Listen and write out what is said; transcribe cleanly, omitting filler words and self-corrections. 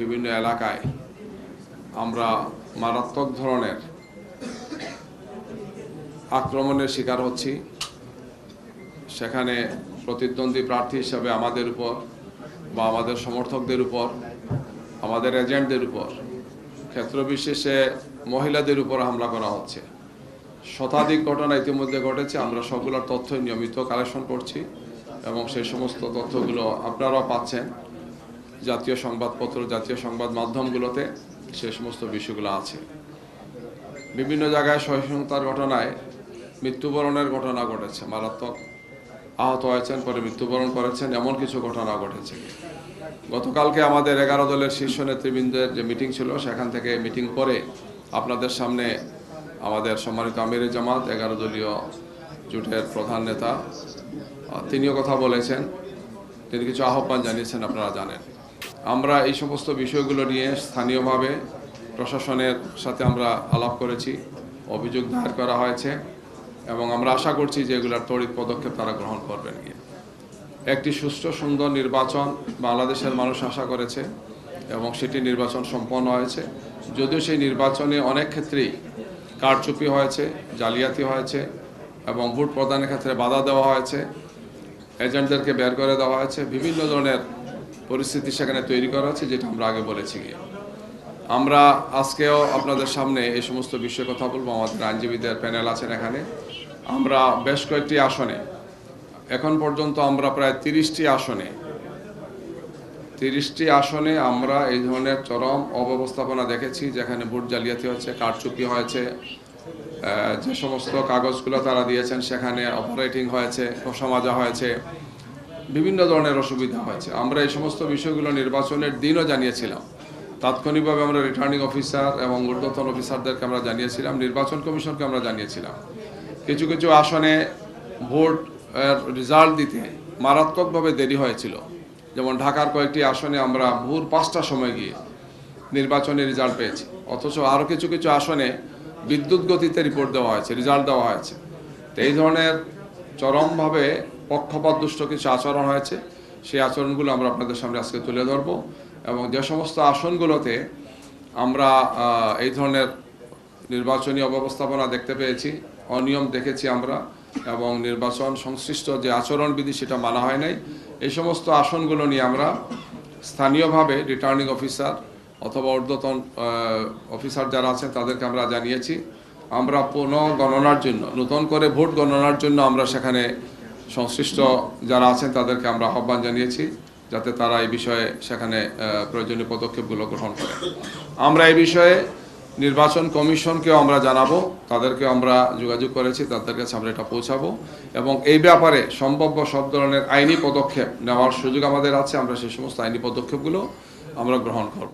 বিভিন্ন এলাকায় আমরা মারাত্মক ধরনের আক্রমণের শিকার হচ্ছি। সেখানে প্রতিদ্বন্দ্বী প্রার্থী হিসাবে আমাদের উপর বা আমাদের সমর্থকদের উপর, আমাদের এজেন্টদের উপর, ক্ষেত্রবিশেষে মহিলাদের উপর হামলা করা হচ্ছে। শতাধিক ঘটনা ইতিমধ্যে ঘটেছে। আমরা সবগুলোর তথ্য নিয়মিত কালেকশন করছি এবং সেই সমস্ত তথ্যগুলো আপনারাও পাচ্ছেন জাতীয় সংবাদপত্র, জাতীয় সংবাদ মাধ্যমগুলোতে সেই সমস্ত বিষয়গুলো আছে। বিভিন্ন জায়গায় সহিংসতার ঘটনায় মৃত্যুবরণের ঘটনা ঘটেছে, মারাত্মক আহত হয়েছেন, পরে মৃত্যুবরণ করেছেন, এমন কিছু ঘটনা ঘটেছে। গতকালকে আমাদের 11 দলের শীর্ষ নেতৃবৃন্দের যে মিটিং ছিল, সেখান থেকে মিটিং করে আপনাদের সামনে আমাদের সম্মানিত আমিরে জামাত 11 দলীয় জোটের প্রধান নেতা তিনিও কথা বলেছেন, তিনি কিছু আহ্বান জানিয়েছেন, আপনারা জানেন। আমরা এই সমস্ত বিষয়গুলো নিয়ে স্থানীয়ভাবে প্রশাসনের সাথে আমরা আলাপ করেছি, অভিযোগ দায়ের করা হয়েছে এবং আমরা আশা করছি যে এগুলোর তড়িৎ পদক্ষেপ তারা গ্রহণ করবেন। একটি সুষ্ঠু সুন্দর নির্বাচন বাংলাদেশের মানুষ আশা করেছে এবং সেটি নির্বাচন সম্পন্ন হয়েছে। যদিও সেই নির্বাচনে অনেক ক্ষেত্রেই কারচুপি হয়েছে, জালিয়াতি হয়েছে এবং ভোট প্রদানের ক্ষেত্রে বাধা দেওয়া হয়েছে, এজেন্টদেরকে বের করে দেওয়া হয়েছে, বিভিন্ন ধরনের পরিস্থিতি সেখানে তৈরি করা হয়েছে, যেটা আমরা আগে বলেছি। আমরা আজকেও আপনাদের সামনে এই সমস্ত বিষয়ে কথা বলবো। আমাদের আইনজীবীদের প্যানেল আছেন এখানে। আমরা বেশ কয়েকটি আসনে, এখন পর্যন্ত আমরা প্রায় 30টি আসনে আমরা এই ধরনের চরম অব্যবস্থাপনা দেখেছি, যেখানে ভোট জালিয়াতি হয়েছে, কারচুপি হয়েছে, যে সমস্ত কাগজগুলো তারা দিয়েছেন সেখানে অপারেটিং হয়েছে, ঘষামাজা হয়েছে, বিভিন্ন ধরনের অসুবিধা হয়েছে। আমরা এই সমস্ত বিষয়গুলো নির্বাচনের দিনও জানিয়েছিলাম। তাৎক্ষণিকভাবে আমরা রিটার্নিং অফিসার এবং ঊর্ধ্বতন অফিসারদেরকে আমরা জানিয়েছিলাম, নির্বাচন কমিশনকে আমরা জানিয়েছিলাম। কিছু কিছু আসনে ভোট রেজাল্ট দিতে মারাত্মকভাবে দেরি হয়েছিল। যেমন ঢাকার কয়েকটি আসনে আমরা ভোর 5টার সময় গিয়ে নির্বাচনের রেজাল্ট পেয়েছি, অথচ আরও কিছু কিছু আসনে বিদ্যুৎ গতিতে রিপোর্ট দেওয়া হয়েছে, রেজাল্ট দেওয়া হয়েছে। তো এই ধরনের চরমভাবে পক্ষপাতদুষ্ট কিছু আচরণ হয়েছে। সেই আচরণগুলো আমরা আপনাদের সামনে আজকে তুলে ধরব এবং যে সমস্ত আসনগুলোতে আমরা এই ধরনের নির্বাচনী অব্যবস্থাপনা দেখতে পেয়েছি, অনিয়ম দেখেছি আমরা, এবং নির্বাচন সংশ্লিষ্ট যে আচরণবিধি সেটা মানা হয় নাই, এই সমস্ত আসনগুলো নিয়ে আমরা স্থানীয়ভাবে রিটার্নিং অফিসার অথবা ঊর্ধ্বতন অফিসার যারা আছেন তাদেরকে আমরা জানিয়েছি। আমরা পুনঃগণনার জন্য, নতুন করে ভোট গণনার জন্য আমরা সেখানে সংশ্লিষ্ট যারা আছেন তাদেরকে আমরা আহ্বান জানিয়েছি, যাতে তারা এই বিষয়ে সেখানে প্রয়োজনীয় পদক্ষেপগুলো গ্রহণ করে। আমরা এই বিষয়ে নির্বাচন কমিশনকেও আমরা জানাবো, তাদেরকেও আমরা যোগাযোগ করেছি, তাদের কাছে আমরা এটা পৌঁছাবো এবং এই ব্যাপারে সম্ভাব্য সব ধরনের আইনি পদক্ষেপ নেওয়ার সুযোগ আমাদের আছে। আমরা সেই সমস্ত আইনি পদক্ষেপগুলো আমরা গ্রহণ করব।